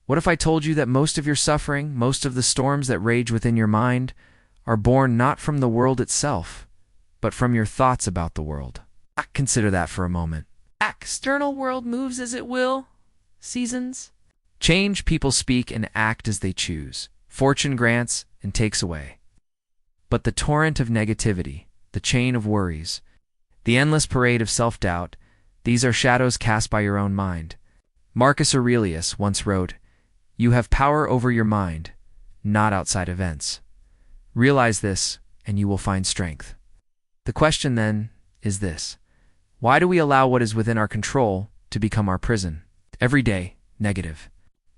What if I told you that most of your suffering, most of the storms that rage within your mind, are born not from the world itself, but from your thoughts about the world? Consider that for a moment. External world moves as it will. Seasons change, people speak and act as they choose. Fortune grants and takes away. But the torrent of negativity, the chain of worries, the endless parade of self-doubt, these are shadows cast by your own mind. Marcus Aurelius once wrote, "You have power over your mind, not outside events. Realize this, and you will find strength." The question then is this: why do we allow what is within our control to become our prison? Every day, negative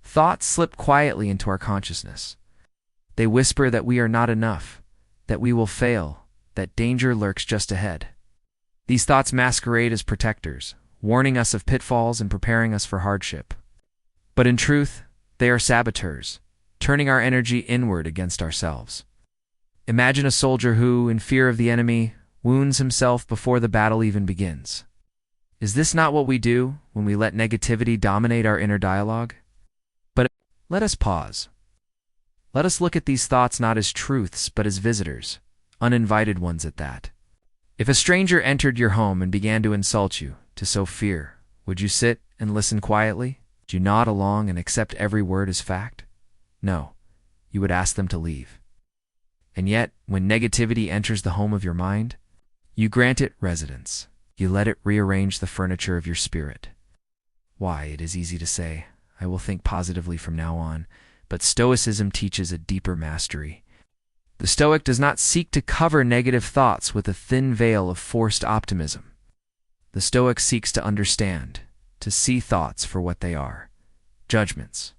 thoughts slip quietly into our consciousness. They whisper that we are not enough, that we will fail, that danger lurks just ahead. These thoughts masquerade as protectors, warning us of pitfalls and preparing us for hardship. But in truth, they are saboteurs, turning our energy inward against ourselves. Imagine a soldier who, in fear of the enemy, wounds himself before the battle even begins. Is this not what we do when we let negativity dominate our inner dialogue? But let us pause. Let us look at these thoughts not as truths, but as visitors, uninvited ones at that. If a stranger entered your home and began to insult you, to sow fear, would you sit and listen quietly? Would you nod along and accept every word as fact? No, you would ask them to leave. And yet, when negativity enters the home of your mind, you grant it residence. You let it rearrange the furniture of your spirit. Why, it is easy to say, "I will think positively from now on," but Stoicism teaches a deeper mastery. The Stoic does not seek to cover negative thoughts with a thin veil of forced optimism. The Stoic seeks to understand, to see thoughts for what they are, judgments.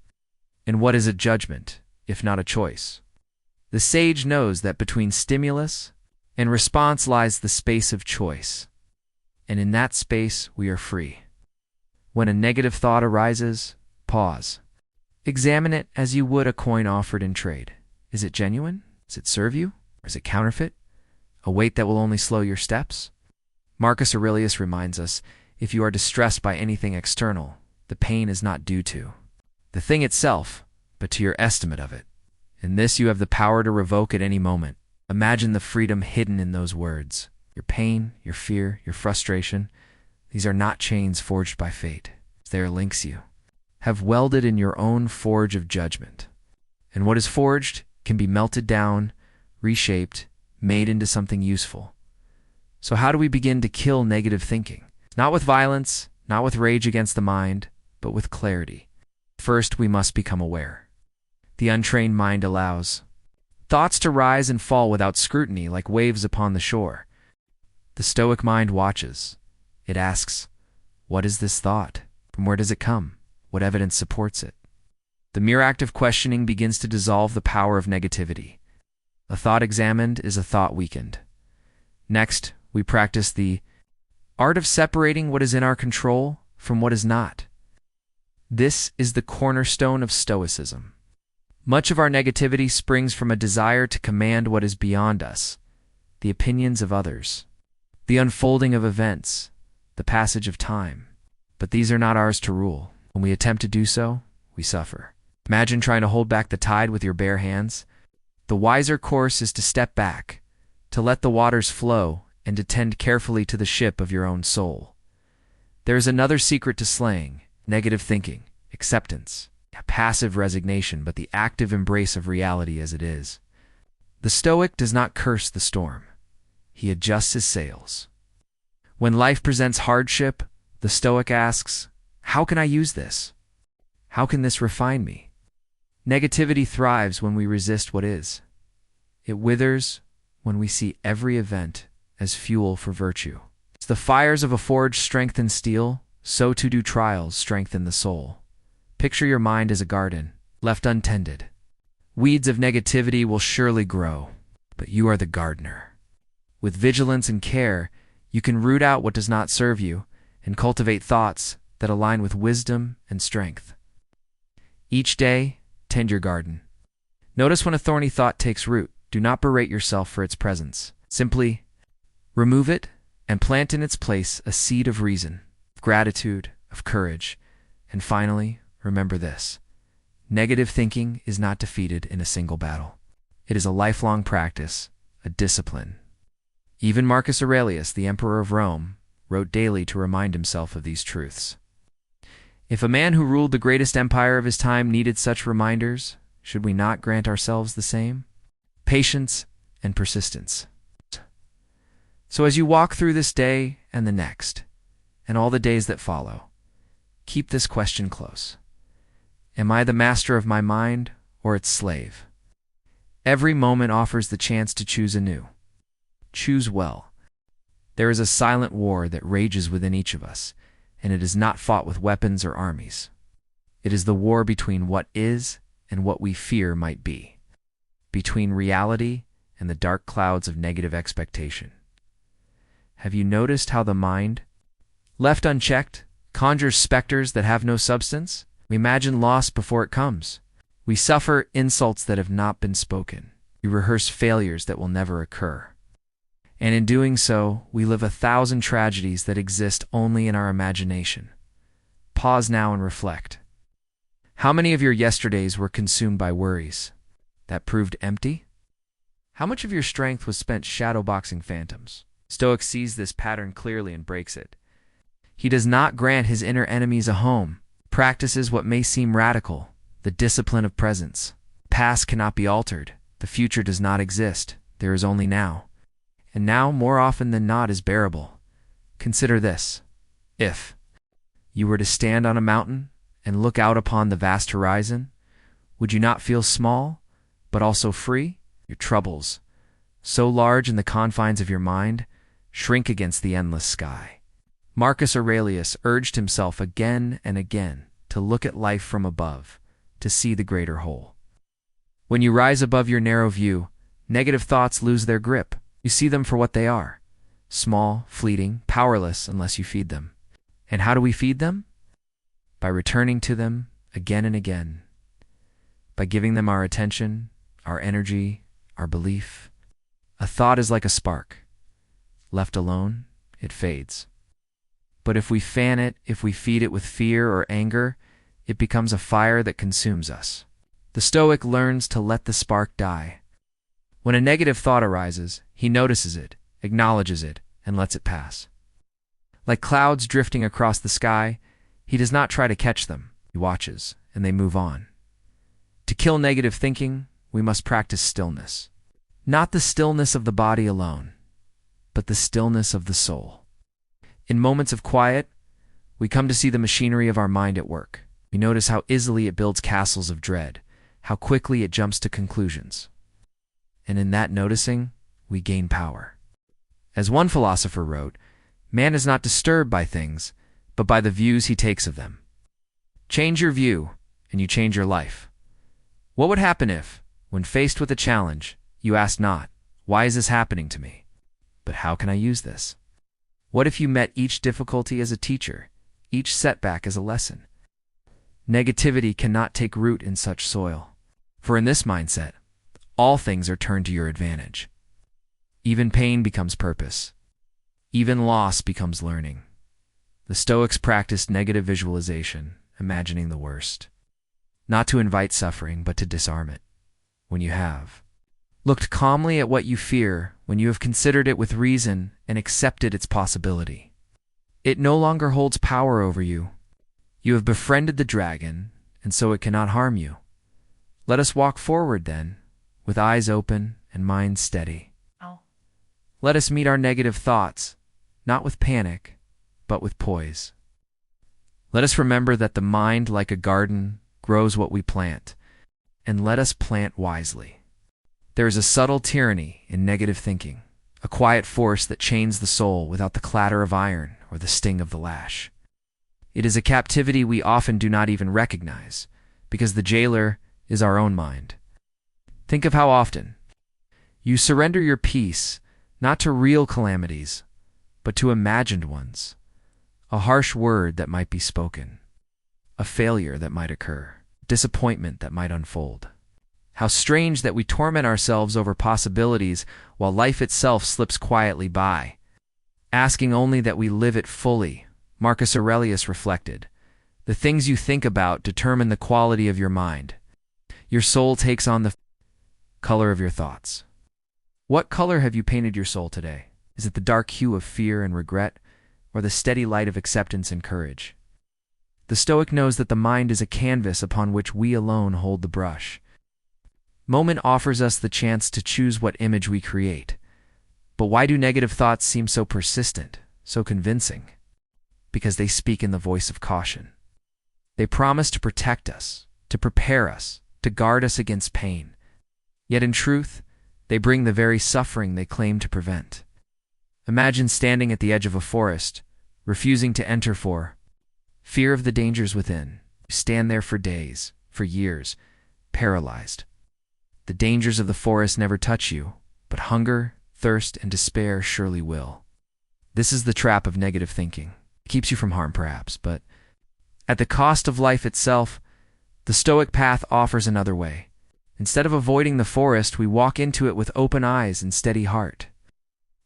And what is a judgment, if not a choice? The sage knows that between stimulus and response lies the space of choice. And in that space, we are free. When a negative thought arises, pause. Examine it as you would a coin offered in trade. Is it genuine? Does it serve you? Or is it counterfeit? A weight that will only slow your steps? Marcus Aurelius reminds us, if you are distressed by anything external, the pain is not due to the thing itself, but to your estimate of it. In this you have the power to revoke at any moment. Imagine the freedom hidden in those words. Your pain, your fear, your frustration, these are not chains forged by fate. They are links you have welded in your own forge of judgment. And what is forged can be melted down, reshaped, made into something useful. So how do we begin to kill negative thinking? Not with violence, not with rage against the mind, but with clarity. First, we must become aware. The untrained mind allows thoughts to rise and fall without scrutiny like waves upon the shore. The Stoic mind watches. It asks, what is this thought? From where does it come? What evidence supports it? The mere act of questioning begins to dissolve the power of negativity. A thought examined is a thought weakened. Next, we practice the art of separating what is in our control from what is not. This is the cornerstone of Stoicism. Much of our negativity springs from a desire to command what is beyond us, the opinions of others, the unfolding of events, the passage of time. But these are not ours to rule. When we attempt to do so, we suffer. Imagine trying to hold back the tide with your bare hands. The wiser course is to step back, to let the waters flow, and to tend carefully to the ship of your own soul. There is another secret to slaying negative thinking, acceptance, passive resignation, but the active embrace of reality as it is. The Stoic does not curse the storm. He adjusts his sails. When life presents hardship, the Stoic asks, how can I use this? How can this refine me? Negativity thrives when we resist what is. It withers when we see every event as fuel for virtue. As the fires of a forge strengthen steel, so too do trials strengthen the soul. Picture your mind as a garden, left untended. Weeds of negativity will surely grow, but you are the gardener. With vigilance and care, you can root out what does not serve you and cultivate thoughts that align with wisdom and strength. Each day, tend your garden. Notice when a thorny thought takes root. Do not berate yourself for its presence. Simply remove it and plant in its place a seed of reason, of gratitude, of courage. And finally, remember this: Negative thinking is not defeated in a single battle. It is a lifelong practice, a discipline. Even Marcus Aurelius, the emperor of Rome, wrote daily to remind himself of these truths. If a man who ruled the greatest empire of his time needed such reminders, should we not grant ourselves the same? Patience and persistence. So as you walk through this day and the next, and all the days that follow, keep this question close. Am I the master of my mind or its slave? Every moment offers the chance to choose anew. Choose well. There is a silent war that rages within each of us, and it is not fought with weapons or armies. It is the war between what is and what we fear might be, between reality and the dark clouds of negative expectation. Have you noticed how the mind, left unchecked, conjures specters that have no substance? We imagine loss before it comes. We suffer insults that have not been spoken. We rehearse failures that will never occur. And in doing so, we live 1,000 tragedies that exist only in our imagination. Pause now and reflect. How many of your yesterdays were consumed by worries that proved empty? How much of your strength was spent shadowboxing phantoms? Stoic sees this pattern clearly and breaks it. He does not grant his inner enemies a home, practices what may seem radical, the discipline of presence. Past cannot be altered. The future does not exist. There is only now. And now, more often than not, is bearable. Consider this. If you were to stand on a mountain and look out upon the vast horizon, would you not feel small, but also free? Your troubles, so large in the confines of your mind, shrink against the endless sky. Marcus Aurelius urged himself again and again to look at life from above, to see the greater whole. When you rise above your narrow view, negative thoughts lose their grip. You see them for what they are, small, fleeting, powerless unless you feed them. And how do we feed them? By returning to them again and again, by giving them our attention, our energy, our belief. A thought is like a spark. Left alone, it fades. But if we fan it, if we feed it with fear or anger, it becomes a fire that consumes us. The Stoic learns to let the spark die. When a negative thought arises, he notices it, acknowledges it, and lets it pass. Like clouds drifting across the sky, he does not try to catch them. He watches, and they move on. To kill negative thinking, we must practice stillness. Not the stillness of the body alone, but the stillness of the soul. In moments of quiet, we come to see the machinery of our mind at work. We notice how easily it builds castles of dread, how quickly it jumps to conclusions. And in that noticing, we gain power. As one philosopher wrote, man is not disturbed by things, but by the views he takes of them. Change your view, and you change your life. What would happen if, when faced with a challenge, you asked not, why is this happening to me? But how can I use this? What if you met each difficulty as a teacher, each setback as a lesson? Negativity cannot take root in such soil. For in this mindset, all things are turned to your advantage. Even pain becomes purpose. Even loss becomes learning. The Stoics practiced negative visualization, imagining the worst. Not to invite suffering, but to disarm it. When you have looked calmly at what you fear, when you have considered it with reason and accepted its possibility, it no longer holds power over you. You have befriended the dragon, and so it cannot harm you. Let us walk forward then, with eyes open and minds steady. Let us meet our negative thoughts, not with panic, but with poise. Let us remember that the mind, like a garden, grows what we plant, and let us plant wisely. There is a subtle tyranny in negative thinking, a quiet force that chains the soul without the clatter of iron or the sting of the lash. It is a captivity we often do not even recognize, because the jailer is our own mind. Think of how often you surrender your peace not to real calamities, but to imagined ones. A harsh word that might be spoken, a failure that might occur, disappointment that might unfold. How strange that we torment ourselves over possibilities while life itself slips quietly by, asking only that we live it fully. Marcus Aurelius reflected, "The things you think about determine the quality of your mind. Your soul takes on the color of your thoughts. What color have you painted your soul today? Is it the dark hue of fear and regret, or the steady light of acceptance and courage? The Stoic knows that the mind is a canvas upon which we alone hold the brush. Moment offers us the chance to choose what image we create. But why do negative thoughts seem so persistent, so convincing? Because they speak in the voice of caution. They promise to protect us, to prepare us, to guard us against pain. Yet in truth, they bring the very suffering they claim to prevent. Imagine standing at the edge of a forest, refusing to enter for fear of the dangers within. You stand there for days, for years, paralyzed. The dangers of the forest never touch you, but hunger, thirst, and despair surely will. This is the trap of negative thinking. It keeps you from harm, perhaps, but at the cost of life itself, the Stoic path offers another way. Instead of avoiding the forest, we walk into it with open eyes and steady heart.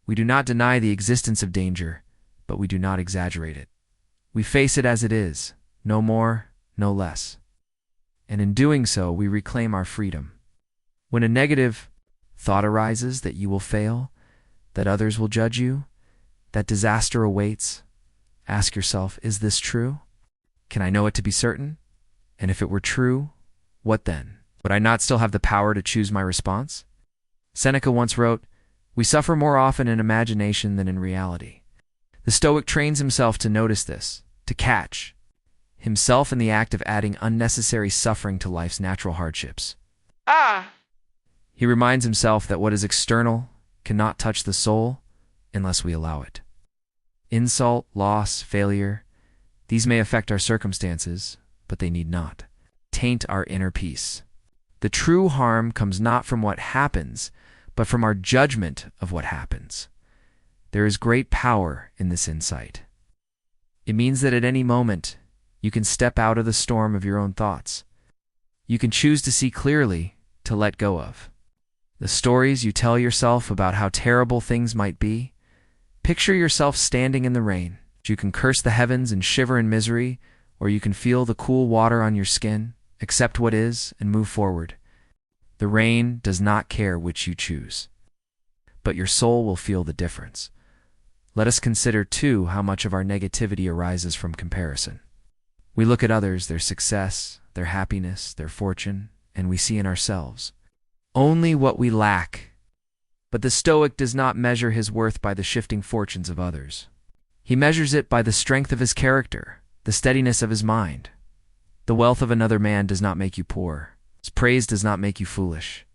We do not deny the existence of danger, but we do not exaggerate it. We face it as it is, no more, no less. And in doing so, we reclaim our freedom. When a negative thought arises that you will fail, that others will judge you, that disaster awaits, ask yourself, is this true? Can I know it to be certain? And if it were true, what then? Would I not still have the power to choose my response? Seneca once wrote, "We suffer more often in imagination than in reality." The Stoic trains himself to notice this, to catch himself in the act of adding unnecessary suffering to life's natural hardships. He reminds himself that what is external cannot touch the soul unless we allow it. Insult, loss, failure, these may affect our circumstances, but they need not taint our inner peace. The true harm comes not from what happens, but from our judgment of what happens. There is great power in this insight. It means that at any moment, you can step out of the storm of your own thoughts. You can choose to see clearly, to let go of the stories you tell yourself about how terrible things might be. Picture yourself standing in the rain. You can curse the heavens and shiver in misery, or you can feel the cool water on your skin, accept what is, and move forward. The rain does not care which you choose, but your soul will feel the difference. Let us consider, too, how much of our negativity arises from comparison. We look at others, their success, their happiness, their fortune, and we see in ourselves only what we lack. But the Stoic does not measure his worth by the shifting fortunes of others. He measures it by the strength of his character, the steadiness of his mind. The wealth of another man does not make you poor. His praise does not make you foolish.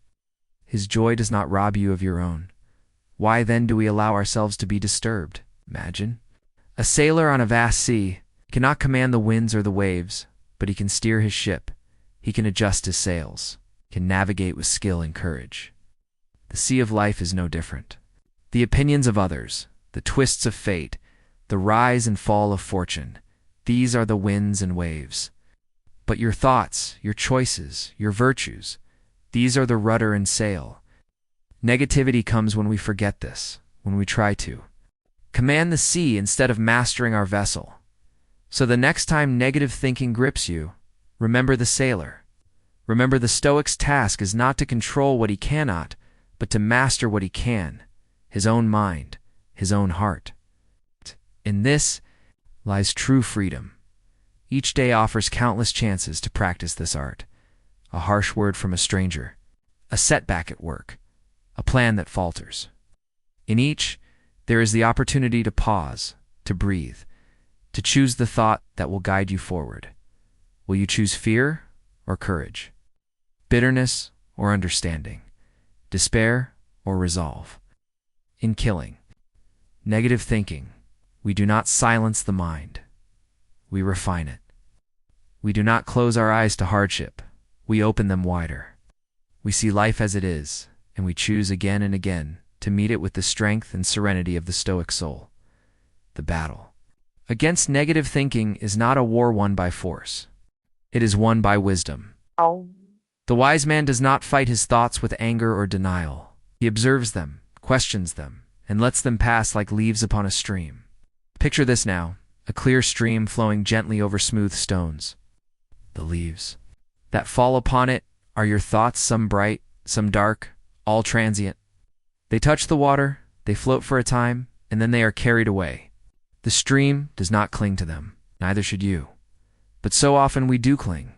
His joy does not rob you of your own. Why then do we allow ourselves to be disturbed? Imagine a sailor on a vast sea cannot command the winds or the waves, but he can steer his ship. He can adjust his sails, can navigate with skill and courage. The sea of life is no different. The opinions of others, the twists of fate, the rise and fall of fortune, these are the winds and waves. But your thoughts, your choices, your virtues, these are the rudder and sail. Negativity comes when we forget this, when we try to command the sea instead of mastering our vessel. So the next time negative thinking grips you, remember the sailor. Remember the Stoic's task is not to control what he cannot, but to master what he can, his own mind, his own heart. In this lies true freedom. Each day offers countless chances to practice this art. A harsh word from a stranger, a setback at work, a plan that falters. In each, there is the opportunity to pause, to breathe, to choose the thought that will guide you forward. Will you choose fear or courage? Bitterness or understanding? Despair or resolve? In killing negative thinking, we do not silence the mind. We refine it. We do not close our eyes to hardship. We open them wider. We see life as it is, and we choose again and again to meet it with the strength and serenity of the Stoic soul. The battle against negative thinking is not a war won by force. It is won by wisdom. The wise man does not fight his thoughts with anger or denial. He observes them, questions them, and lets them pass like leaves upon a stream. Picture this now, a clear stream flowing gently over smooth stones. The leaves that fall upon it Are your thoughts some bright, some dark, all transient? They touch the water, they float for a time, and then they are carried away. The stream does not cling to them, neither should you. But so often we do cling.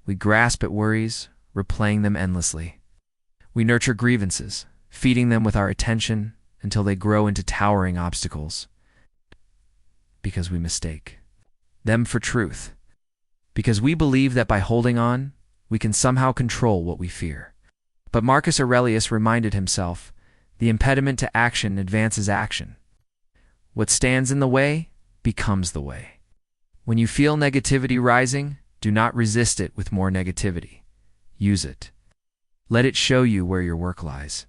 We grasp at worries, replaying them endlessly. We nurture grievances, feeding them with our attention until they grow into towering obstacles. Because we mistake them for truth. Because we believe that by holding on, we can somehow control what we fear. But Marcus Aurelius reminded himself, the impediment to action advances action. What stands in the way becomes the way. When you feel negativity rising, do not resist it with more negativity. Use it. Let it show you where your work lies.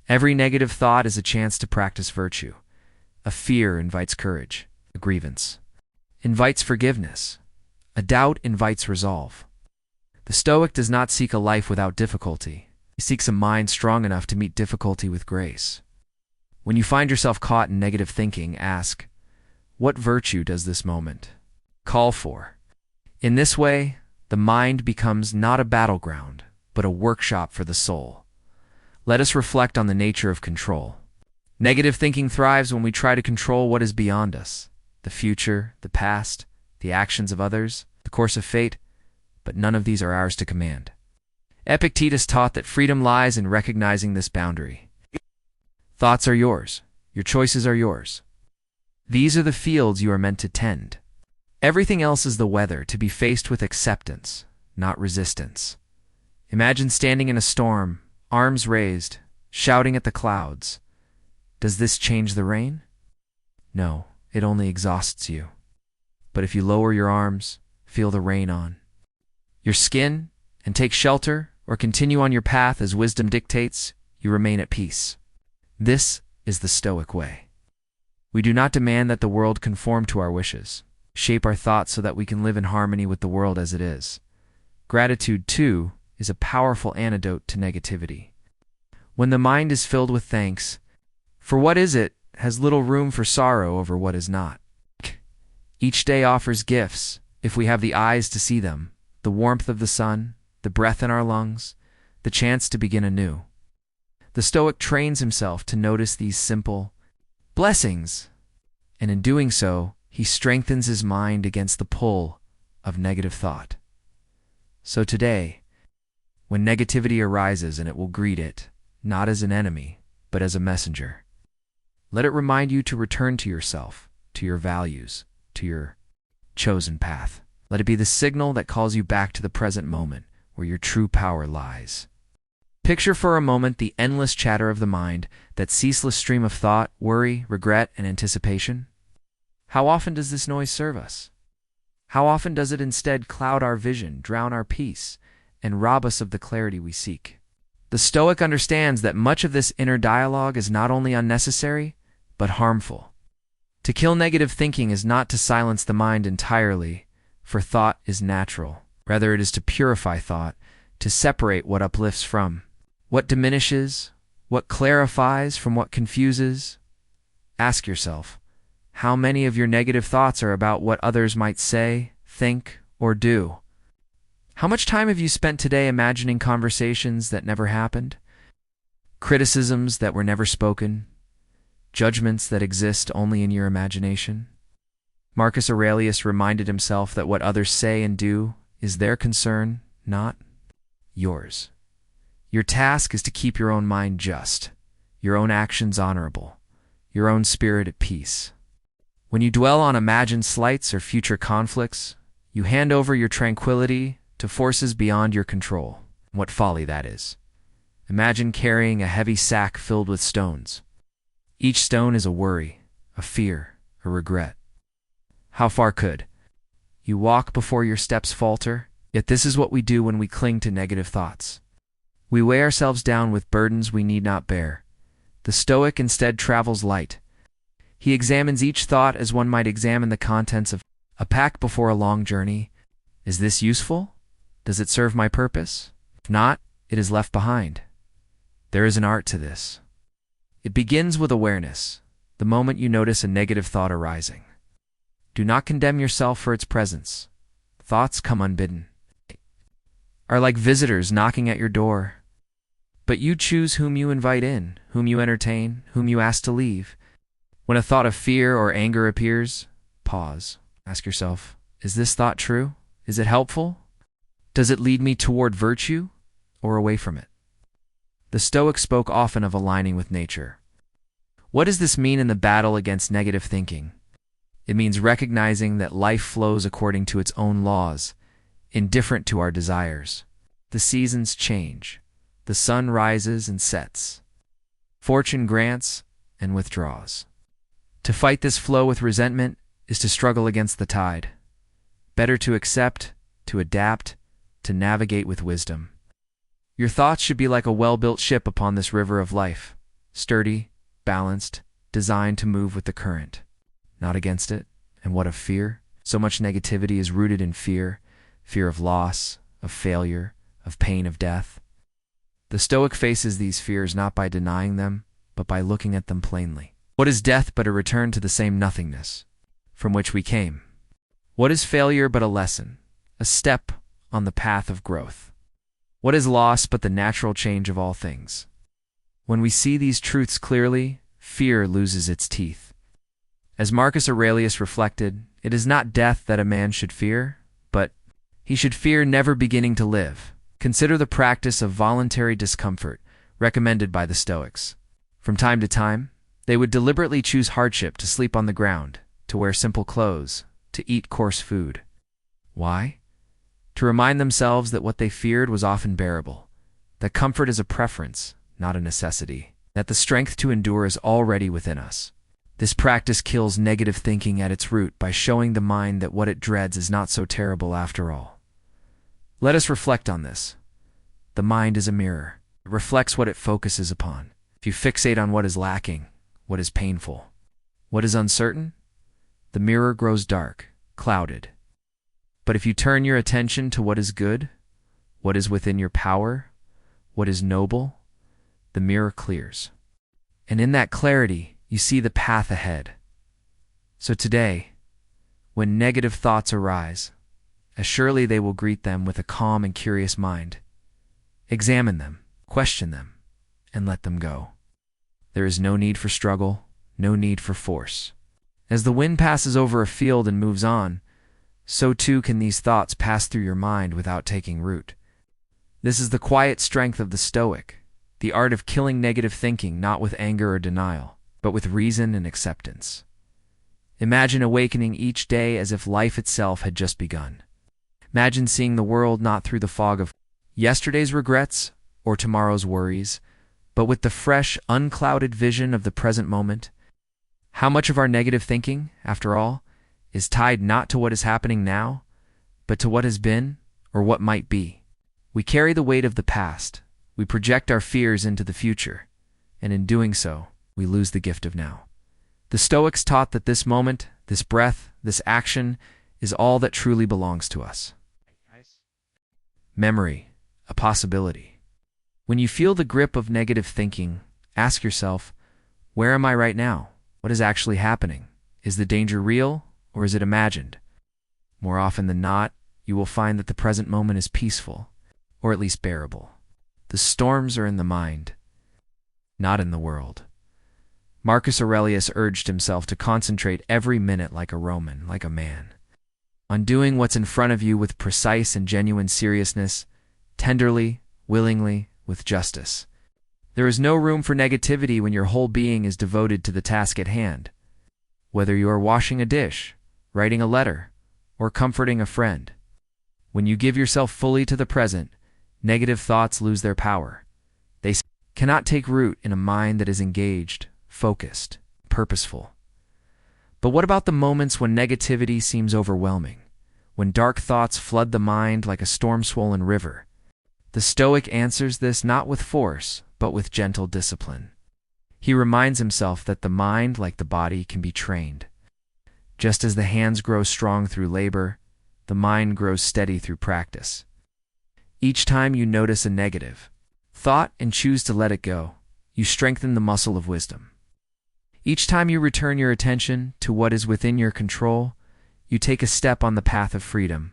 Every negative thought is a chance to practice virtue. A fear invites courage. A grievance invites forgiveness. A doubt invites resolve. The Stoic does not seek a life without difficulty. He seeks a mind strong enough to meet difficulty with grace. When you find yourself caught in negative thinking, ask, what virtue does this moment call for? In this way, the mind becomes not a battleground, but a workshop for the soul. Let us reflect on the nature of control. Negative thinking thrives when we try to control what is beyond us, the future, the past, the actions of others, the course of fate, but none of these are ours to command. Epictetus taught that freedom lies in recognizing this boundary. Thoughts are yours. Your choices are yours. These are the fields you are meant to tend. Everything else is the weather to be faced with acceptance, not resistance. Imagine standing in a storm, arms raised, shouting at the clouds. Does this change the rain? No, it only exhausts you. But if you lower your arms, feel the rain on your skin, and take shelter, or continue on your path as wisdom dictates, you remain at peace. This is the Stoic way. We do not demand that the world conform to our wishes. Shape our thoughts so that we can live in harmony with the world as it is. Gratitude, too, is a powerful antidote to negativity. When the mind is filled with thanks, for what is it has little room for sorrow over what is not. Each day offers gifts, if we have the eyes to see them, the warmth of the sun, the breath in our lungs, the chance to begin anew. The Stoic trains himself to notice these simple blessings, and in doing so, he strengthens his mind against the pull of negative thought. So today, when negativity arises and it will greet it, not as an enemy, but as a messenger, let it remind you to return to yourself, to your values, to your chosen path. Let it be the signal that calls you back to the present moment, where your true power lies. Picture for a moment the endless chatter of the mind, that ceaseless stream of thought, worry, regret, and anticipation. How often does this noise serve us? How often does it instead cloud our vision, drown our peace, and rob us of the clarity we seek? The Stoic understands that much of this inner dialogue is not only unnecessary, but harmful. To kill negative thinking is not to silence the mind entirely, for thought is natural. Rather, it is to purify thought, to separate what uplifts from what diminishes, what clarifies from what confuses. Ask yourself, how many of your negative thoughts are about what others might say, think, or do? How much time have you spent today imagining conversations that never happened? Criticisms that were never spoken? Judgments that exist only in your imagination? Marcus Aurelius reminded himself that what others say and do is their concern, not yours. Your task is to keep your own mind just, your own actions honorable, your own spirit at peace. When you dwell on imagined slights or future conflicts, you hand over your tranquility to forces beyond your control. What folly that is. Imagine carrying a heavy sack filled with stones. Each stone is a worry, a fear, a regret. How far could you walk before your steps falter? Yet this is what we do when we cling to negative thoughts. We weigh ourselves down with burdens we need not bear. The Stoic instead travels light. He examines each thought as one might examine the contents of a pack before a long journey. Is this useful? Does it serve my purpose? If not, it is left behind. There is an art to this. It begins with awareness, the moment you notice a negative thought arising. Do not condemn yourself for its presence. Thoughts come unbidden. are like visitors knocking at your door. But you choose whom you invite in, whom you entertain, whom you ask to leave. When a thought of fear or anger appears, pause. Ask yourself, is this thought true? Is it helpful? Does it lead me toward virtue or away from it? The Stoics spoke often of aligning with nature. What does this mean in the battle against negative thinking? It means recognizing that life flows according to its own laws, indifferent to our desires. The seasons change. The sun rises and sets. Fortune grants and withdraws. To fight this flow with resentment is to struggle against the tide. Better to accept, to adapt, to navigate with wisdom. Your thoughts should be like a well-built ship upon this river of life, sturdy, balanced, designed to move with the current, not against it. And what of fear? So much negativity is rooted in fear, fear of loss, of failure, of pain, of death. The Stoic faces these fears not by denying them, but by looking at them plainly. What is death but a return to the same nothingness from which we came? What is failure but a lesson, a step on the path of growth? What is loss but the natural change of all things? When we see these truths clearly, fear loses its teeth. As Marcus Aurelius reflected, it is not death that a man should fear, but he should fear never beginning to live. Consider the practice of voluntary discomfort recommended by the Stoics. From time to time, they would deliberately choose hardship to sleep on the ground, to wear simple clothes, to eat coarse food. Why? To remind themselves that what they feared was often bearable, that comfort is a preference, not a necessity, that the strength to endure is already within us. This practice kills negative thinking at its root by showing the mind that what it dreads is not so terrible after all. Let us reflect on this. The mind is a mirror. It reflects what it focuses upon. If you fixate on what is lacking, what is painful, what is uncertain, the mirror grows dark, clouded. But if you turn your attention to what is good, what is within your power, what is noble, the mirror clears. And in that clarity, you see the path ahead. So today, when negative thoughts arise, as surely they will greet them with a calm and curious mind, examine them, question them, and let them go. There is no need for struggle, no need for force. As the wind passes over a field and moves on, so too can these thoughts pass through your mind without taking root. This is the quiet strength of the Stoic, the art of killing negative thinking not with anger or denial, but with reason and acceptance. Imagine awakening each day as if life itself had just begun. Imagine seeing the world not through the fog of yesterday's regrets or tomorrow's worries, but with the fresh, unclouded vision of the present moment. How much of our negative thinking, after all, is tied not to what is happening now, but to what has been or what might be? We carry the weight of the past. We project our fears into the future, and in doing so, we lose the gift of now. The Stoics taught that this moment, this breath, this action is all that truly belongs to us. Memory, a possibility. When you feel the grip of negative thinking, ask yourself, where am I right now? What is actually happening? Is the danger real or is it imagined? More often than not, you will find that the present moment is peaceful, or at least bearable. The storms are in the mind, not in the world. Marcus Aurelius urged himself to concentrate every minute like a Roman, like a man, on doing what's in front of you with precise and genuine seriousness, tenderly, willingly, with justice. There is no room for negativity when your whole being is devoted to the task at hand. Whether you are washing a dish, writing a letter, or comforting a friend, when you give yourself fully to the present, negative thoughts lose their power. They cannot take root in a mind that is engaged, focused, purposeful. But what about the moments when negativity seems overwhelming, when dark thoughts flood the mind like a storm-swollen river? The Stoic answers this not with force, but with gentle discipline. He reminds himself that the mind, like the body, can be trained. Just as the hands grow strong through labor, the mind grows steady through practice. Each time you notice a negative thought and choose to let it go, you strengthen the muscle of wisdom. Each time you return your attention to what is within your control, you take a step on the path of freedom.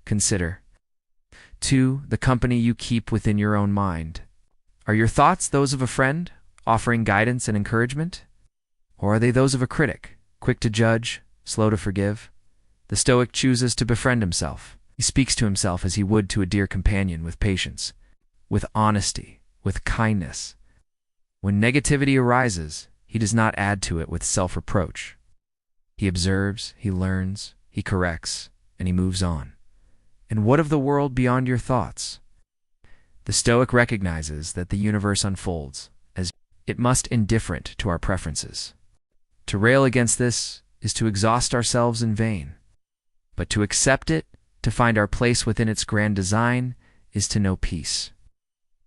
Consider, 2. The company you keep within your own mind. Are your thoughts those of a friend, offering guidance and encouragement? Or are they those of a critic, quick to judge, slow to forgive? The Stoic chooses to befriend himself. He speaks to himself as he would to a dear companion, with patience, with honesty, with kindness. When negativity arises, he does not add to it with self-reproach. He observes, he learns, he corrects, and he moves on. And what of the world beyond your thoughts? The Stoic recognizes that the universe unfolds as it must indifferent to our preferences. To rail against this is to exhaust ourselves in vain. But to accept it, to find our place within its grand design, is to know peace.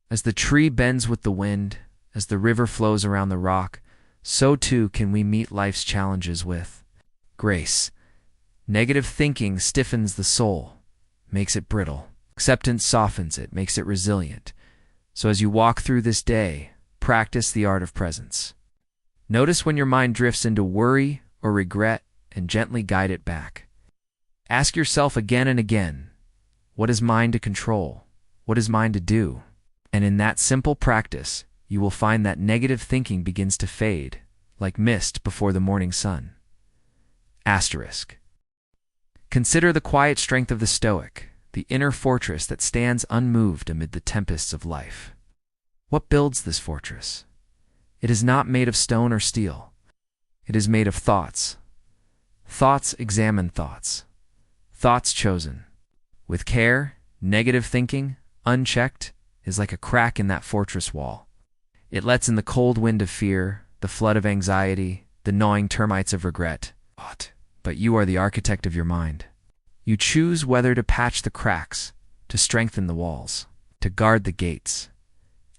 As the tree bends with the wind, as the river flows around the rock, so too can we meet life's challenges with grace. Negative thinking stiffens the soul, makes it brittle. Acceptance softens it, makes it resilient. So as you walk through this day, practice the art of presence. Notice when your mind drifts into worry or regret and gently guide it back. Ask yourself again and again, what is mine to control? What is mine to do? And in that simple practice, you will find that negative thinking begins to fade, like mist before the morning sun. Asterisk. Consider the quiet strength of the Stoic, the inner fortress that stands unmoved amid the tempests of life. What builds this fortress? It is not made of stone or steel. It is made of thoughts. Thoughts examine thoughts. Thoughts chosen. With care, negative thinking, unchecked, is like a crack in that fortress wall. It lets in the cold wind of fear, the flood of anxiety, the gnawing termites of regret. But you are the architect of your mind. You choose whether to patch the cracks, to strengthen the walls, to guard the gates.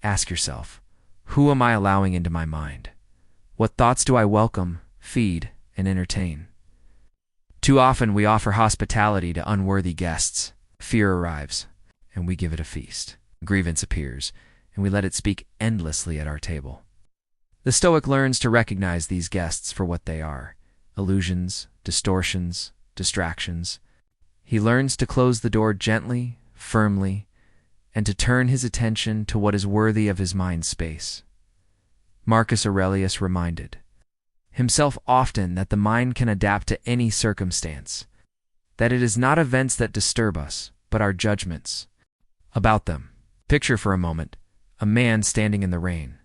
Ask yourself, who am I allowing into my mind? What thoughts do I welcome, feed, and entertain? Too often we offer hospitality to unworthy guests. Fear arrives, and we give it a feast. Grievance appears, and we let it speak endlessly at our table. The Stoic learns to recognize these guests for what they are: illusions, distortions, distractions. He learns to close the door gently, firmly, and to turn his attention to what is worthy of his mind space. Marcus Aurelius reminded himself often that the mind can adapt to any circumstance, that it is not events that disturb us, but our judgments about them. Picture for a moment a man standing in the rain.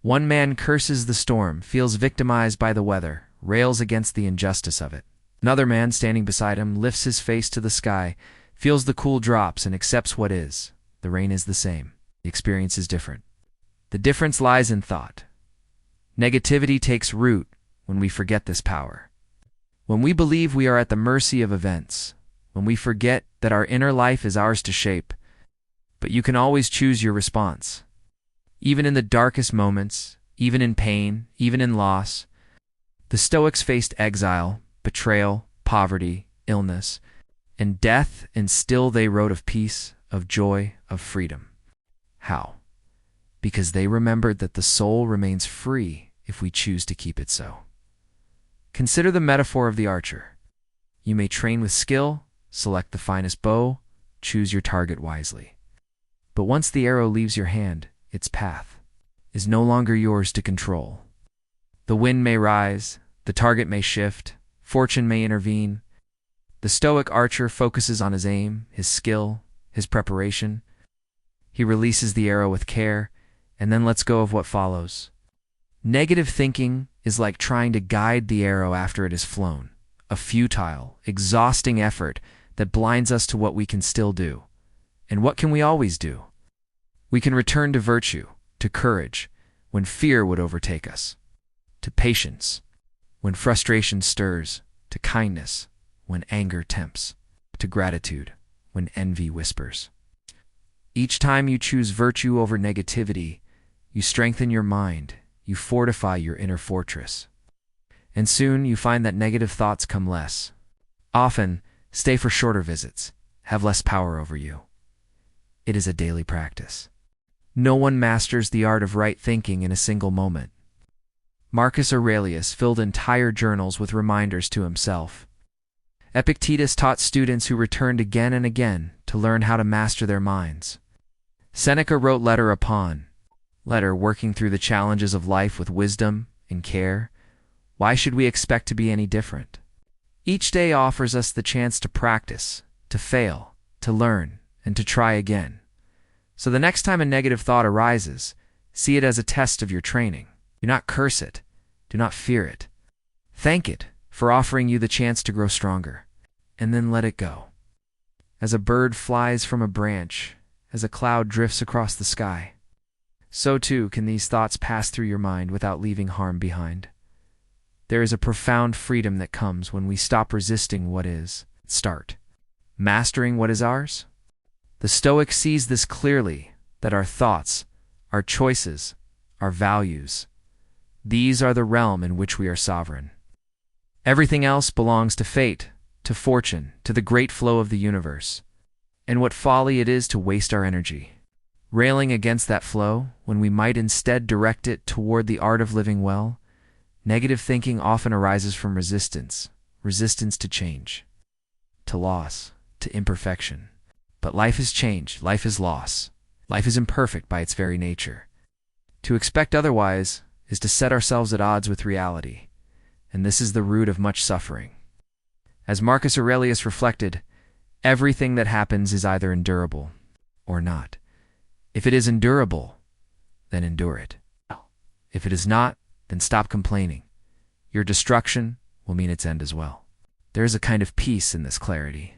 One man curses the storm, feels victimized by the weather, rails against the injustice of it. Another man standing beside him lifts his face to the sky, feels the cool drops, and accepts what is. The rain is the same. The experience is different. The difference lies in thought. Negativity takes root when we forget this power. When we believe we are at the mercy of events, when we forget that our inner life is ours to shape, but you can always choose your response. Even in the darkest moments, even in pain, even in loss, the Stoics faced exile, betrayal, poverty, illness, and death, and still they wrote of peace, of joy, of freedom. How? Because they remembered that the soul remains free if we choose to keep it so. Consider the metaphor of the archer. You may train with skill, select the finest bow, choose your target wisely. But once the arrow leaves your hand, its path is no longer yours to control. The wind may rise, the target may shift, fortune may intervene. The Stoic archer focuses on his aim, his skill, his preparation. He releases the arrow with care, and then lets go of what follows. Negative thinking is like trying to guide the arrow after it is flown, a futile, exhausting effort that blinds us to what we can still do. And what can we always do? We can return to virtue, to courage, when fear would overtake us, to patience, when frustration stirs, to kindness, when anger tempts, to gratitude, when envy whispers. Each time you choose virtue over negativity, you strengthen your mind, you fortify your inner fortress. And soon you find that negative thoughts come less. Often, stay for shorter visits, have less power over you. It is a daily practice. No one masters the art of right thinking in a single moment. Marcus Aurelius filled entire journals with reminders to himself. Epictetus taught students who returned again and again to learn how to master their minds. Seneca wrote letter upon letter, working through the challenges of life with wisdom and care. Why should we expect to be any different? Each day offers us the chance to practice, to fail, to learn, and to try again. So the next time a negative thought arises, see it as a test of your training. Do not curse it. Do not fear it. Thank it for offering you the chance to grow stronger, and then let it go. As a bird flies from a branch, as a cloud drifts across the sky, so too can these thoughts pass through your mind without leaving harm behind. There is a profound freedom that comes when we stop resisting what is, start mastering what is ours. The Stoic sees this clearly, that our thoughts, our choices, our values, these are the realm in which we are sovereign. Everything else belongs to fate, to fortune, to the great flow of the universe. And what folly it is to waste our energy railing against that flow when we might instead direct it toward the art of living well. Negative thinking often arises from resistance to change, to loss, to imperfection. But life is change, life is loss. Life is imperfect by its very nature. To expect otherwise is to set ourselves at odds with reality, and this is the root of much suffering. As Marcus Aurelius reflected, everything that happens is either endurable or not. If it is endurable, then endure it. If it is not, then stop complaining. Your destruction will mean its end as well. There is a kind of peace in this clarity.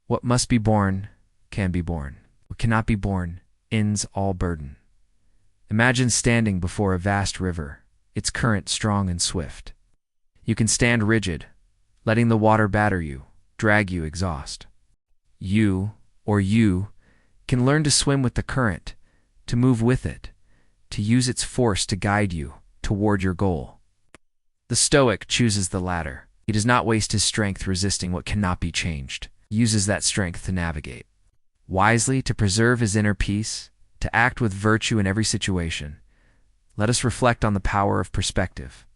What must be borne can be borne. What cannot be borne ends all burden. Imagine standing before a vast river, its current strong and swift. You can stand rigid, letting the water batter you, drag you, exhaust. You can learn to swim with the current, to move with it, to use its force to guide you toward your goal. The Stoic chooses the latter. He does not waste his strength resisting what cannot be changed. He uses that strength to navigate wisely, to preserve his inner peace, to act with virtue in every situation. Let us reflect on the power of perspective.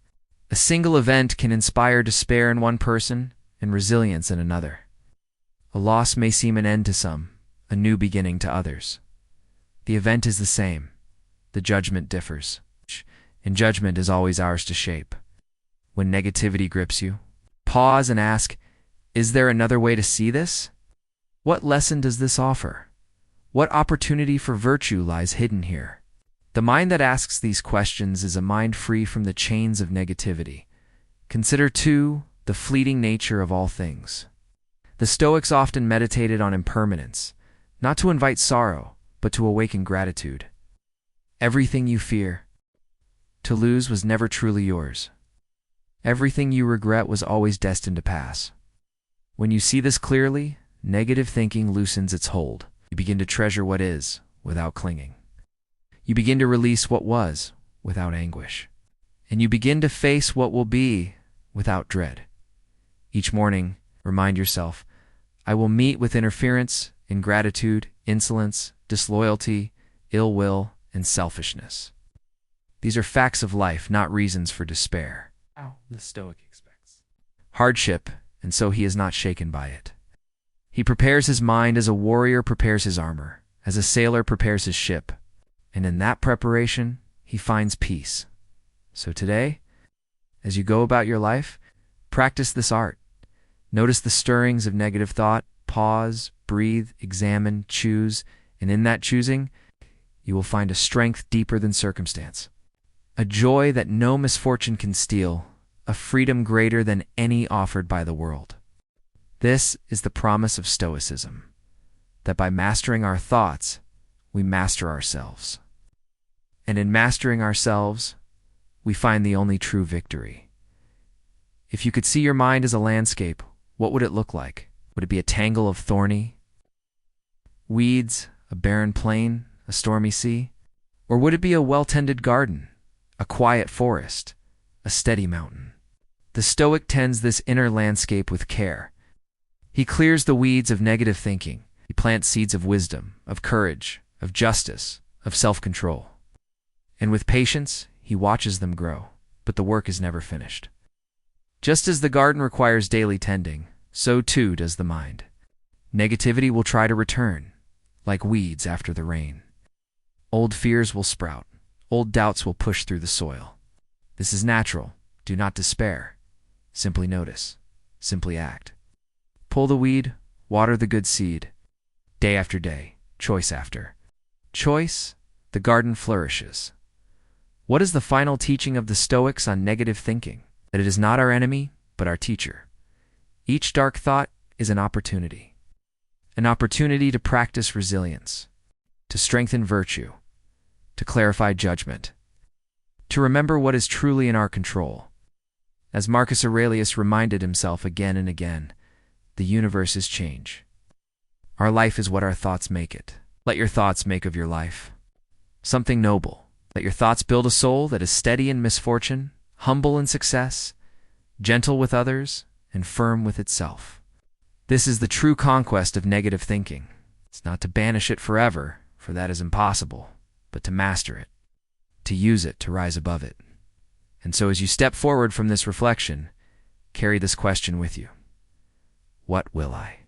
A single event can inspire despair in one person and resilience in another. A loss may seem an end to some, a new beginning to others. The event is the same. The judgment differs. And judgment is always ours to shape. When negativity grips you, pause and ask, is there another way to see this? What lesson does this offer? What opportunity for virtue lies hidden here? The mind that asks these questions is a mind free from the chains of negativity. Consider, too, the fleeting nature of all things. The Stoics often meditated on impermanence, not to invite sorrow, but to awaken gratitude. Everything you fear to lose was never truly yours. Everything you regret was always destined to pass. When you see this clearly, negative thinking loosens its hold. You begin to treasure what is, without clinging. You begin to release what was, without anguish. And you begin to face what will be, without dread. Each morning, remind yourself, I will meet with interference, ingratitude, insolence, disloyalty, ill will, and selfishness. These are facts of life, not reasons for despair. The Stoic expects hardship, and so he is not shaken by it. He prepares his mind as a warrior prepares his armor, as a sailor prepares his ship, and in that preparation, he finds peace. So today, as you go about your life, practice this art. Notice the stirrings of negative thought, pause, breathe, examine, choose, and in that choosing, you will find a strength deeper than circumstance, a joy that no misfortune can steal, a freedom greater than any offered by the world. This is the promise of Stoicism, that by mastering our thoughts, we master ourselves. And in mastering ourselves, we find the only true victory. If you could see your mind as a landscape, what would it look like? Would it be a tangle of thorny weeds, a barren plain, a stormy sea? Or would it be a well-tended garden, a quiet forest, a steady mountain? The Stoic tends this inner landscape with care. He clears the weeds of negative thinking. He plants seeds of wisdom, of courage, of justice, of self-control. And with patience, he watches them grow, but the work is never finished. Just as the garden requires daily tending, so too does the mind. Negativity will try to return, like weeds after the rain. Old fears will sprout. Old doubts will push through the soil. This is natural. Do not despair. Simply notice. Simply act. Pull the weed, water the good seed. Day after day, choice after choice, the garden flourishes. What is the final teaching of the Stoics on negative thinking? That it is not our enemy, but our teacher. Each dark thought is an opportunity to practice resilience, to strengthen virtue, to clarify judgment, to remember what is truly in our control. As Marcus Aurelius reminded himself again and again, the universe is change. Our life is what our thoughts make it. Let your thoughts make of your life something noble. Let your thoughts build a soul that is steady in misfortune, humble in success, gentle with others, and firm with itself. This is the true conquest of negative thinking. It's not to banish it forever, for that is impossible, but to master it, to use it to rise above it. And so as you step forward from this reflection, carry this question with you. What will I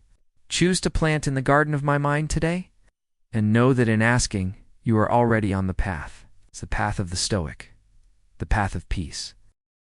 choose to plant in the garden of my mind today? And know that in asking, you are already on the path. It's the path of the Stoic, the path of peace.